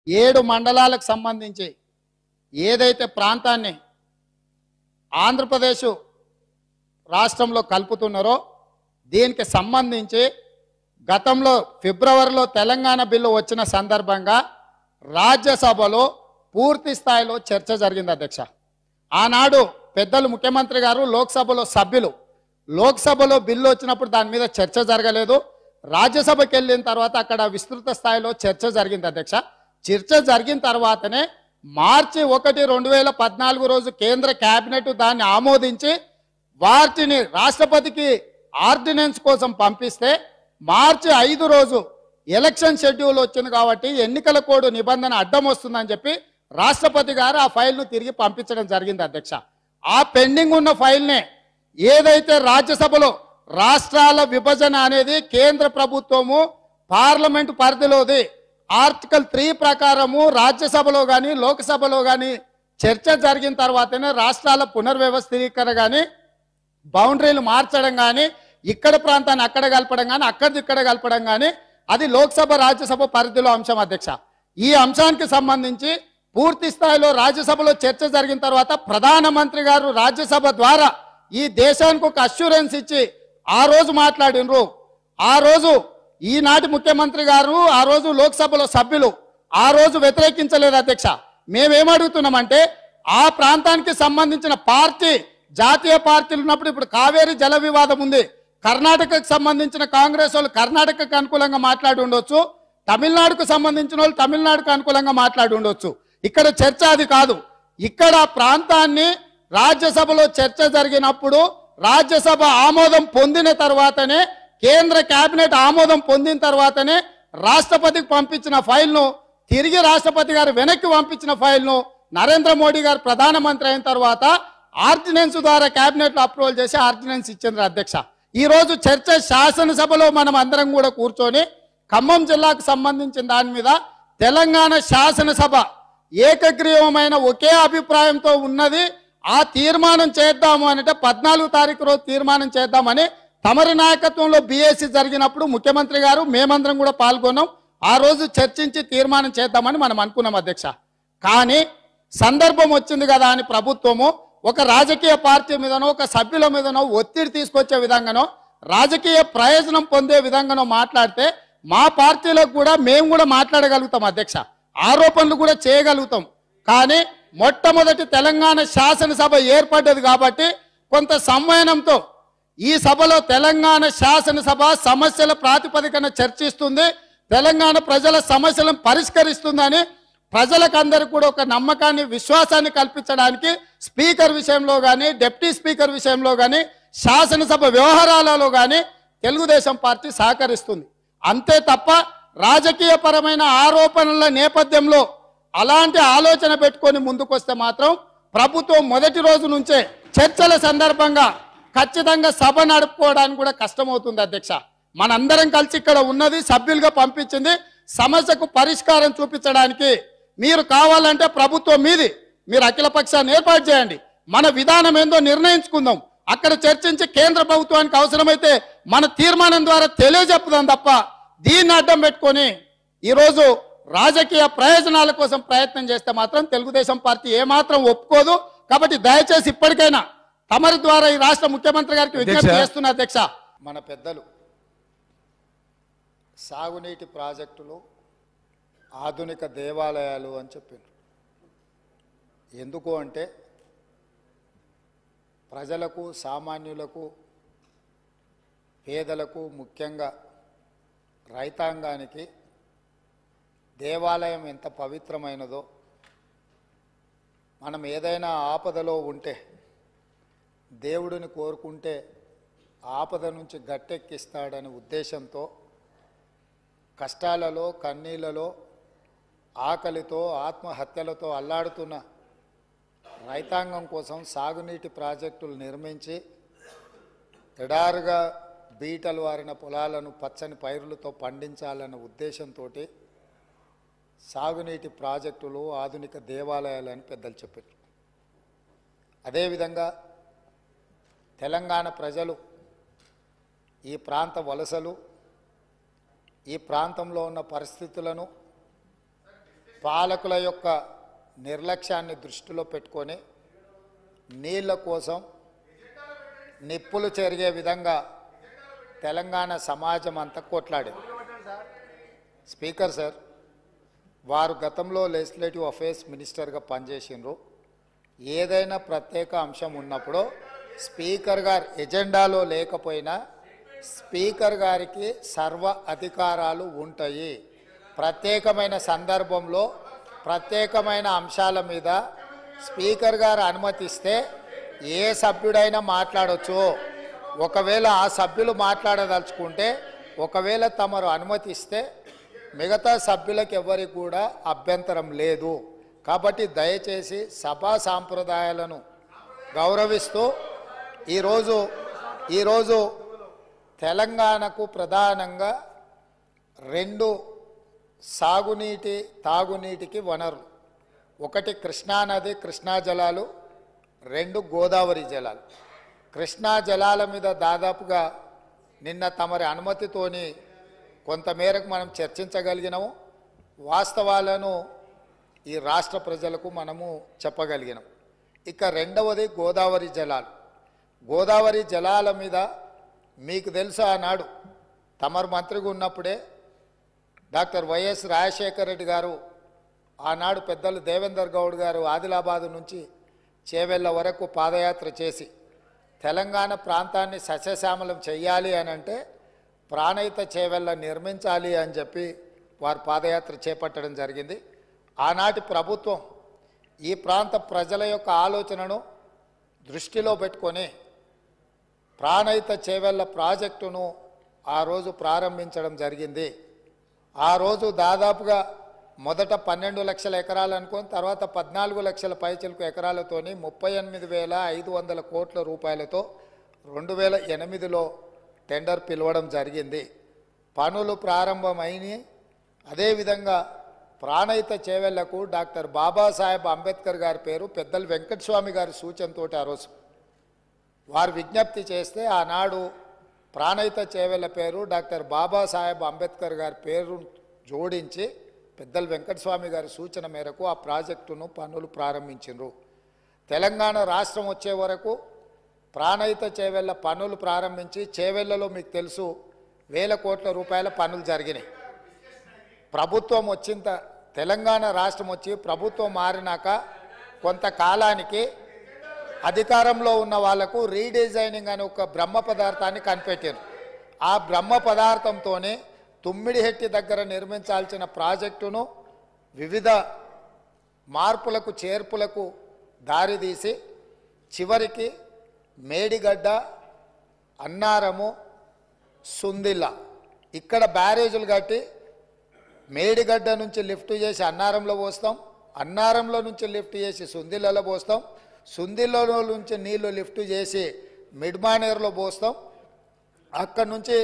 7 మండలాలకు సంబంధించి ఏదైతే ప్రాంతాన్ని ఆంధ్రప్రదేశ్ రాష్ట్రంలో కలుపుతున్నారో దీనికి సంబంధించి గతంలో ఫిబ్రవరిలో తెలంగాణ బిల్లు వచ్చిన సందర్భంగా రాజ్యసభలో పూర్తి స్థాయిలో చర్చ జరిగింది అధ్యక్ష. ఆనాడు పెద్దలు ముఖ్యమంత్రి గారు లోక్సభలో సభ్యులు లోక్సభలో బిల్లు వచ్చినప్పుడు దాని మీద చర్చ జరగలేదు. రాజ్యసభకి వెళ్ళిన తర్వాత అక్కడ విస్తృత స్థాయిలో చర్చ జరిగింది అధ్యక్ష. చర్చ జరిగిన తర్వాతనే మార్చి 1, 2014 రోజు కేంద్ర కేబినెట్ దాన్ని ఆమోదించి వాటిని రాష్ట్రపతికి ఆర్డినెన్స్ కోసం పంపిస్తే మార్చి 5 రోజు ఎలక్షన్ షెడ్యూల్ వచ్చింది కాబట్టి ఎన్నికల కోడ్ నిబంధన అడ్డం వస్తుందని చెప్పి రాష్ట్రపతి గారు ఆ ఫైల్ను తిరిగి పంపించడం జరిగింది అధ్యక్ష. ఆ పెండింగ్ ఉన్న ఫైల్నే ఏదైతే రాజ్యసభలో రాష్ట్రాల విభజన అనేది కేంద్ర ప్రభుత్వము పార్లమెంటు పరిధిలోది ఆర్టికల్ 3 ప్రకారము రాజ్యసభలో కానీ లోక్సభలో కానీ చర్చ జరిగిన తర్వాతనే రాష్ట్రాల పునర్వ్యవస్థీకరణ కానీ బౌండరీలు మార్చడం కానీ ఇక్కడ ప్రాంతాన్ని అక్కడ కలపడం కానీ అక్కడిది ఇక్కడ కలపడం కానీ అది లోక్సభ రాజ్యసభ పరిధిలో అంశం అధ్యక్ష. ఈ అంశానికి సంబంధించి పూర్తి స్థాయిలో రాజ్యసభలో చర్చ జరిగిన తర్వాత ప్రధానమంత్రి గారు రాజ్యసభ ద్వారా ఈ దేశానికి ఒక అష్యూరెన్స్ ఇచ్చి ఆ రోజు మాట్లాడినరు. ఆ రోజు ఈనాటి ముఖ్యమంత్రి గారు ఆ రోజు లోక్సభలో సభ్యులు ఆ రోజు వ్యతిరేకించలేదు అధ్యక్ష. మేమేమడుగుతున్నామంటే ఆ ప్రాంతానికి సంబంధించిన పార్టీ జాతీయ పార్టీలు ఉన్నప్పుడు ఇప్పుడు కావేరీ జల వివాదం ఉంది. కర్ణాటకకు సంబంధించిన కాంగ్రెస్ వాళ్ళు కర్ణాటకకు అనుకూలంగా మాట్లాడి ఉండొచ్చు, తమిళనాడుకు సంబంధించిన వాళ్ళు తమిళనాడుకు అనుకూలంగా మాట్లాడి ఉండొచ్చు. ఇక్కడ చర్చ అది కాదు. ఇక్కడ ప్రాంతాన్ని రాజ్యసభలో చర్చ జరిగినప్పుడు రాజ్యసభ ఆమోదం పొందిన తర్వాతనే కేంద్ర కేబినెట్ ఆమోదం పొందిన తర్వాతనే రాష్ట్రపతికి పంపించిన ఫైల్ను తిరిగి రాష్ట్రపతి గారు వెనక్కి పంపించిన ఫైల్ను నరేంద్ర మోడీ గారు ప్రధానమంత్రి అయిన తర్వాత ఆర్డినెన్స్ ద్వారా కేబినెట్లో అప్రూవల్ చేసి ఆర్డినెన్స్ ఇచ్చింది అధ్యక్ష. ఈ రోజు చర్చ శాసనసభలో మనం అందరం కూడా కూర్చొని ఖమ్మం జిల్లాకు సంబంధించిన దాని మీద తెలంగాణ శాసనసభ ఏకగ్రీవమైన ఒకే అభిప్రాయంతో ఉన్నది. ఆ తీర్మానం చేద్దాము అంటే 14 తారీఖు రోజు తీర్మానం చేద్దామని తమరి నాయకత్వంలో బీఏసీ జరిగినప్పుడు ముఖ్యమంత్రి గారు మేమందరం కూడా పాల్గొన్నాం. ఆ రోజు చర్చించి తీర్మానం చేద్దామని మనం అనుకున్నాం అధ్యక్ష. కానీ సందర్భం వచ్చింది కదా అని ప్రభుత్వము ఒక రాజకీయ పార్టీ మీదనో ఒక సభ్యుల మీదనో ఒత్తిడి తీసుకొచ్చే విధంగానో రాజకీయ ప్రయోజనం పొందే విధంగానో మాట్లాడితే మా పార్టీలకు కూడా మేము కూడా మాట్లాడగలుగుతాం అధ్యక్ష, ఆరోపణలు కూడా చేయగలుగుతాం. కానీ మొట్టమొదటి తెలంగాణ శాసనసభ ఏర్పడ్డది కాబట్టి కొంత సంవయనంతో ఈ సభలో తెలంగాణ శాసనసభ సమస్యల ప్రాతిపదికన చర్చిస్తుంది, తెలంగాణ ప్రజల సమస్యలను పరిష్కరిస్తుందని ప్రజలకు అందరికీ కూడా ఒక నమ్మకాన్ని విశ్వాసాన్ని కల్పించడానికి స్పీకర్ విషయంలో కానీ డిప్యూటీ స్పీకర్ విషయంలో కానీ శాసనసభ వ్యవహారాలలో కానీ తెలుగుదేశం పార్టీ సహకరిస్తుంది. అంతే తప్ప రాజకీయపరమైన ఆరోపణల నేపథ్యంలో అలాంటి ఆలోచన పెట్టుకొని ముందుకొస్తే మాత్రం ప్రభుత్వం మొదటి రోజు నుంచే చర్చల సందర్భంగా ఖచ్చితంగా సభ నడుపుకోవడానికి కూడా కష్టమవుతుంది అధ్యక్ష. మనందరం కలిసి ఇక్కడ ఉన్నది సభ్యులుగా పంపించింది సమస్యకు పరిష్కారం చూపించడానికి. మీరు కావాలంటే ప్రభుత్వం మీది మీరు అఖిల పక్షాన్ని ఏర్పాటు చేయండి, మన విధానం ఏందో నిర్ణయించుకుందాం, అక్కడ చర్చించి కేంద్ర ప్రభుత్వానికి అవసరమైతే మన తీర్మానం ద్వారా తెలియజెప్పుదాం తప్ప దీన్ని అడ్డం పెట్టుకొని ఈరోజు రాజకీయ ప్రయోజనాల కోసం ప్రయత్నం చేస్తే మాత్రం తెలుగుదేశం పార్టీ ఏమాత్రం ఒప్పుకోదు. కాబట్టి దయచేసి ఇప్పటికైనా తమరి ద్వారా ఈ రాష్ట్ర ముఖ్యమంత్రి గారికి విజ్ఞప్తి చేస్తున్న అధ్యక్ష, మన పెద్దలు సాగునీటి ప్రాజెక్టులు ఆధునిక దేవాలయాలు అని చెప్పారు. ఎందుకు అంటే ప్రజలకు సామాన్యులకు పేదలకు ముఖ్యంగా రైతాంగానికి దేవాలయం ఎంత పవిత్రమైనదో, మనం ఏదైనా ఆపదలో ఉంటే దేవుడిని కోరుకుంటే ఆపద నుంచి గట్టెక్కిస్తాడనే ఉద్దేశంతో కష్టాలలో కన్నీళ్లలో ఆకలితో ఆత్మహత్యలతో అల్లాడుతున్న రైతాంగం కోసం సాగునీటి ప్రాజెక్టులు నిర్మించి ఎడారుగా బీటలు వారిన పొలాలను పచ్చని పైరులతో పండించాలన్న ఉద్దేశంతో సాగునీటి ప్రాజెక్టులు ఆధునిక దేవాలయాలు అని పెద్దలు చెప్పారు. అదేవిధంగా తెలంగాణ ప్రజలు ఈ ప్రాంత వలసలు ఈ ప్రాంతంలో ఉన్న పరిస్థితులను పాలకుల యొక్క నిర్లక్ష్యాన్ని దృష్టిలో పెట్టుకొని నీళ్ల కోసం నిప్పులు చెరిగే విధంగా తెలంగాణ సమాజం అంతా కొట్లాడింది. స్పీకర్ సార్, వారు గతంలో లెజిస్లేటివ్ అఫేర్స్ మినిస్టర్గా పనిచేసినారు. ఏదైనా ప్రత్యేక అంశం ఉన్నప్పుడు స్పీకర్ గారు ఎజెండాలో లేకపోయినా స్పీకర్ గారికి సర్వ అధికారాలు ఉంటాయి. ప్రత్యేకమైన సందర్భంలో ప్రత్యేకమైన అంశాల మీద స్పీకర్ గారు అనుమతిస్తే ఏ సభ్యుడైనా మాట్లాడవచ్చు. ఒకవేళ ఆ సభ్యులు మాట్లాడదలుచుకుంటే ఒకవేళ తమరు అనుమతిస్తే మిగతా సభ్యులకు ఎవరికి కూడా అభ్యంతరం లేదు. కాబట్టి దయచేసి సభా సాంప్రదాయాలను గౌరవిస్తూ ఈరోజు తెలంగాణకు ప్రధానంగా రెండు సాగునీటి తాగునీటికి వనరులు, ఒకటి కృష్ణానది కృష్ణా జలాలు, రెండు గోదావరి జలాలు. కృష్ణా జలాల మీద దాదాపుగా నిన్న తమరి అనుమతితోని కొంతమేరకు మనం చర్చించగలిగినాము. వాస్తవాలను ఈ రాష్ట్ర ప్రజలకు మనము చెప్పగలిగినాం. ఇక రెండవది గోదావరి జలాలు. గోదావరి జలాల మీద మీకు తెలుసు, ఆనాడు తమరు మంత్రిగా ఉన్నప్పుడే డాక్టర్ వైఎస్ రాజశేఖర రెడ్డి గారు, ఆనాడు పెద్దలు దేవేందర్ గౌడ్ గారు ఆదిలాబాదు నుంచి చేవెళ్ళ వరకు పాదయాత్ర చేసి తెలంగాణ ప్రాంతాన్ని సస్యశ్యామలం చెయ్యాలి అని అంటే ప్రాణహిత చేవెళ్ళ నిర్మించాలి అని చెప్పి వారు పాదయాత్ర చేపట్టడం జరిగింది. ఆనాటి ప్రభుత్వం ఈ ప్రాంత ప్రజల యొక్క ఆలోచనను దృష్టిలో పెట్టుకొని ప్రాణహిత చేవెళ్ళ ప్రాజెక్టును ఆ రోజు ప్రారంభించడం జరిగింది. ఆ రోజు దాదాపుగా మొదట 12 లక్షల ఎకరాలు అనుకొని తర్వాత 14 లక్షల పైచిలకు ఎకరాలతోని 38,500 కోట్ల రూపాయలతో 2008లో టెండర్ పిలవడం జరిగింది. పనులు ప్రారంభమైనాయి. అదేవిధంగా ప్రాణహిత చేవెళ్లకు డాక్టర్ బాబాసాహెబ్ అంబేద్కర్ గారి పేరు పెద్దలు వెంకటస్వామి గారి సూచనతో ఆ రోజు వారు విజ్ఞప్తి చేస్తే ఆనాడు ప్రాణహిత చేవెళ్ల పేరు డాక్టర్ బాబాసాహెబ్ అంబేద్కర్ గారి పేరు జోడించి పెద్దలు వెంకటస్వామి గారి సూచన మేరకు ఆ ప్రాజెక్టును పనులు ప్రారంభించారు. తెలంగాణ రాష్ట్రం వచ్చే వరకు ప్రాణహిత చేవెళ్ల పనులు ప్రారంభించి చేవెళ్లలో మీకు తెలుసు 1,000 కోట్ల రూపాయల పనులు జరిగినాయి. ప్రభుత్వం వచ్చిన తెలంగాణ రాష్ట్రం వచ్చి ప్రభుత్వం మారినాక కొంతకాలానికి అధికారంలో ఉన్న వాళ్లకు రీడిజైనింగ్ అనే ఒక బ్రహ్మ పదార్థాన్ని కనిపెట్టారు. ఆ బ్రహ్మ పదార్థంతోనే తుమ్మిడిహెట్టి దగ్గర నిర్మించాల్సిన ప్రాజెక్టును వివిధ మార్పులకు చేర్పులకు దారితీసి చివరికి మేడిగడ్డ, అన్నారము, సుందిల్ల ఇక్కడ బ్యారేజీలు కట్టి మేడిగడ్డ నుంచి లిఫ్ట్ చేసి అన్నారంలో పోస్తాం, అన్నారంలో నుంచి లిఫ్ట్ చేసి సుందిల్లలో పోస్తాం, సుందిల్లలో నుంచి నీళ్లు లిఫ్ట్ చేసి మిడ్మానేర్లో పోస్తాం, అక్కడి నుంచి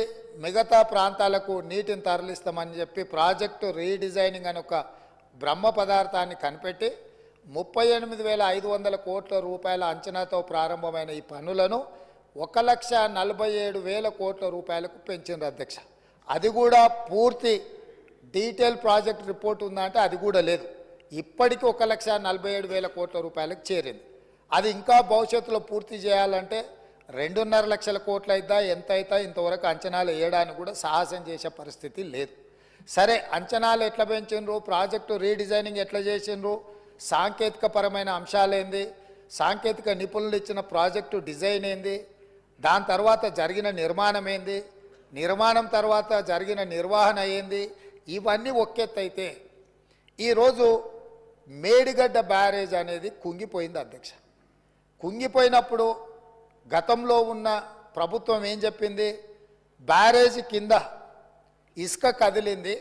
మిగతా ప్రాంతాలకు నీటిని తరలిస్తామని చెప్పి ప్రాజెక్టు రీడిజైనింగ్ అని ఒక బ్రహ్మ పదార్థాన్ని కనిపెట్టి 38,500 కోట్ల రూపాయల అంచనాతో ప్రారంభమైన ఈ పనులను 1,47,000 కోట్ల రూపాయలకు పెంచింది అధ్యక్ష. అది కూడా పూర్తి డీటెయిల్ ప్రాజెక్ట్ రిపోర్ట్ ఉందంటే అది కూడా లేదు. ఇప్పటికీ 1,47,000 కోట్ల రూపాయలకు చేరింది. అది ఇంకా భవిష్యత్తులో పూర్తి చేయాలంటే 2.5 లక్షల కోట్లు అయిద్దా ఎంత అవుతా ఇంతవరకు అంచనాలు వేయడానికి కూడా సాహసం చేసే పరిస్థితి లేదు. సరే, అంచనాలు ఎట్లా పెంచిండ్రు, ప్రాజెక్టు రీడిజైనింగ్ ఎట్లా చేసిండ్రు, సాంకేతికపరమైన అంశాలేంది, సాంకేతిక నిపుణులు ఇచ్చిన ప్రాజెక్టు డిజైన్ ఏంది, దాని తర్వాత జరిగిన నిర్మాణం ఏంది, నిర్మాణం తర్వాత జరిగిన నిర్వహణ ఏంది, ఇవన్నీ ఒక్కెత్తైతే ఈరోజు మేడిగడ్డ బ్యారేజ్ అనేది కుంగిపోయింది అధ్యక్ష. కుంగిపోయినప్పుడు గతంలో ఉన్న ప్రభుత్వం ఏం చెప్పింది, బ్యారేజ్ కింద ఇసుక కదిలింది,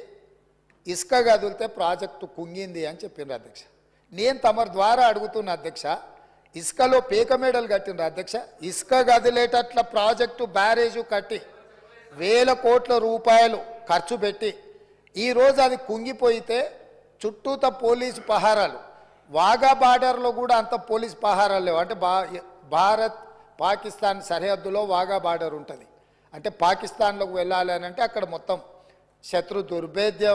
ఇసుక కదిలితే ప్రాజెక్టు కుంగింది అని చెప్పిండ్రు అధ్యక్ష. నేను తమరి ద్వారా అడుగుతున్న అధ్యక్ష, ఇసుకలో పీకమేడలు కట్టిండ్రు అధ్యక్ష. ఇసుక కదిలేటట్ల ప్రాజెక్టు బ్యారేజు కట్టి 1,000 కోట్ల రూపాయలు ఖర్చు పెట్టి ఈరోజు అది కుంగిపోయితే చుట్టూత పోలీసు పహారాలు, వాఘా బార్డర్లో కూడా అంత పోలీసు పహారాలు లేవు. అంటే భారత్ పాకిస్తాన్ సరిహద్దులో వాఘా బార్డర్ ఉంటుంది. అంటే పాకిస్తాన్లోకి వెళ్ళాలి అని అంటే అక్కడ మొత్తం శత్రు దుర్భేద్య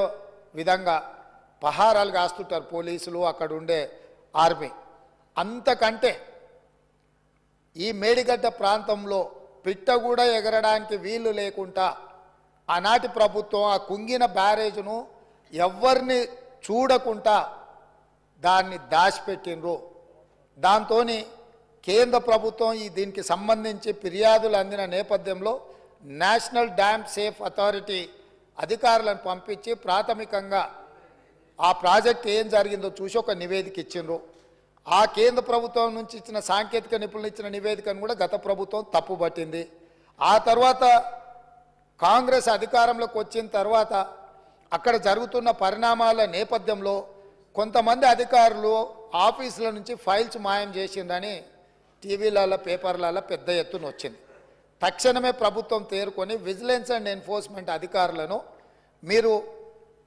విధంగా పహారాలు కాస్తుంటారు పోలీసులు, అక్కడ ఉండే ఆర్మీ. అంతకంటే ఈ మేడిగడ్డ ప్రాంతంలో పిట్ట కూడా ఎగరడానికి వీలు లేకుండా ఆనాటి ప్రభుత్వం ఆ కుంగిన బ్యారేజ్ను ఎవరిని చూడకుండా దాన్ని దాచిపెట్టినరు. దాంతో కేంద్ర ప్రభుత్వం దీనికి సంబంధించి ఫిర్యాదులు అందిన నేపథ్యంలో నేషనల్ డ్యామ్ సేఫ్ అథారిటీ అధికారులను పంపించి ప్రాథమికంగా ఆ ప్రాజెక్ట్ ఏం జరిగిందో చూసి ఒక నివేదిక ఇచ్చిండ్రు. ఆ కేంద్ర ప్రభుత్వం నుంచి ఇచ్చిన సాంకేతిక నిపుణులు ఇచ్చిన నివేదికను కూడా గత ప్రభుత్వం తప్పుపట్టింది. ఆ తర్వాత కాంగ్రెస్ అధికారంలోకి వచ్చిన తర్వాత అక్కడ జరుగుతున్న పరిణామాల నేపథ్యంలో కొంతమంది అధికారులు ఆఫీసుల నుంచి ఫైల్స్ మాయం చేసిందని టీవీలలో పేపర్లలో పెద్ద ఎత్తున వచ్చింది. తక్షణమే ప్రభుత్వం తేరుకొని విజిలెన్స్ అండ్ ఎన్ఫోర్స్మెంట్ అధికారులను మీరు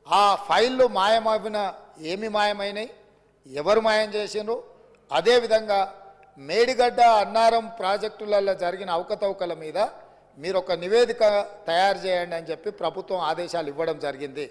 ఆ ఫైళ్ళు మాయమైన ఏమి మాయమైనాయి, ఎవరు మాయం చేసిండ్రు, అదేవిధంగా మేడిగడ్డ అన్నారం ప్రాజెక్టులలో జరిగిన అవకతవకల మీద మీరు ఒక నివేదిక తయారు చేయండి అని చెప్పి ప్రభుత్వం ఆదేశాలు ఇవ్వడం జరిగింది.